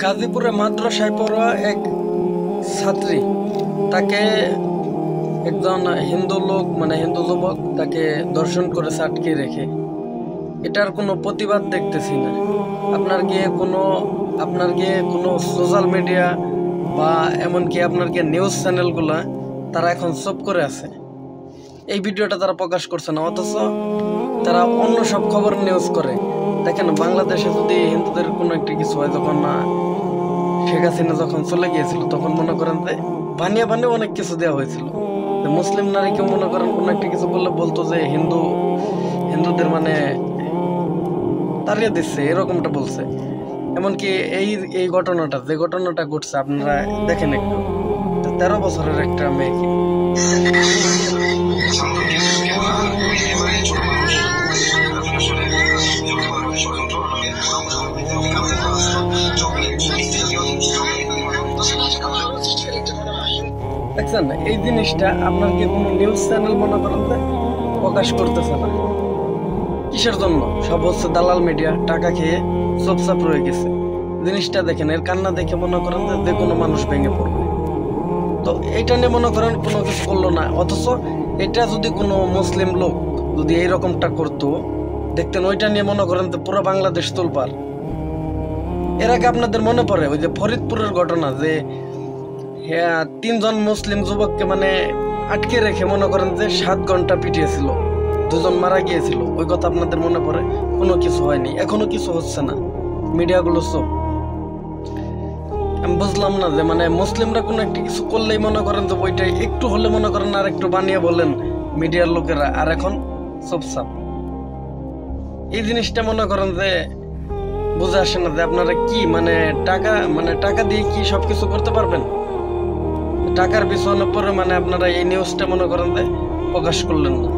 গাজীপুরে মাদ্রাসায় পড়া এক ছাত্রী, তাকে একজন হিন্দু লোক মানে হিন্দু যুবক তাকে ধর্ষণ করেছে আটকে রেখে। এটার কোনো প্রতিবাদ দেখতেছি না। আপনার গিয়ে কোনো সোশ্যাল মিডিয়া বা এমনকি আপনার গিয়ে নিউজ চ্যানেলগুলা তারা এখন চুপ করে আছে। এই ভিডিওটা তারা প্রকাশ করছে না, অথচ তারা অন্য সব খবর নিউজ করে। দেখেন, বাংলাদেশে যদি হিন্দুদের কোনো একটা কিছু হয়, যখন শেখ হাসিনা যখন চলে গিয়েছিল, তখন মনে করেন যে বানিয়ে অনেক কিছু দেওয়া হয়েছিল। মুসলিম নারীকেও মনে করেন কোনো একটা কিছু বললে বলতো যে হিন্দুদের মানে তাড়িয়ে দিচ্ছে, এরকমটা বলছে। এমনকি এই ঘটনাটা যে ঘটনাটা ঘটছে, আপনারা দেখেন একটু, 13 বছরের একটা মেয়েকে। দেখছেন, এই জিনিসটা আপনার কি কোনো নিউজ চ্যানেল মনে করেন যে প্রকাশ করতেছে না? কিসের জন্য? সব হচ্ছে দালাল মিডিয়া, টাকা খেয়ে চুপচাপ রয়ে গেছে। জিনিসটা দেখেন, এর কান্না দেখে মনে করেন যে কোনো মানুষ ভেঙে পড়বে। তো এইটা নিয়ে মনে করেন কোনো কিছু করলো না, অথচ এটা যদি কোনো মুসলিম লোক যদি এইরকমটা করতো, দেখতেন ওইটা নিয়ে মনে করেন যে পুরো বাংলাদেশ তোলপাড়। এর আগে আপনাদের মনে পড়ে ওই যে ফরিদপুরের ঘটনা, যে 3 জন মুসলিম যুবককে মানে আটকে রেখে মনে করেন যে 7 ঘন্টা পিটিয়েছিল, 2 জন মারা গিয়েছিল। ওই কথা আপনাদের মনে পড়ে? কোনো কিছু হয়নি, এখনো কিছু হচ্ছে না, মিডিয়াগুলো সব। আমি বুঝলাম না যে মানে মুসলিমরা কোনো একটা কিছু করলেই মনে করেন যে ওইটাই একটু হলে মনে করেন আর একটু বানিয়ে বলেন মিডিয়ার লোকেরা, আর এখন চুপচাপ। এই জিনিসটা মনে করেন যে বুঝে আসে না যে আপনারা কি মানে টাকা দিয়ে কি সবকিছু করতে পারবেন? টাকার পিছনে পরে মানে আপনারা এই নিউজটা মনে করেন যে প্রকাশ করলেন না।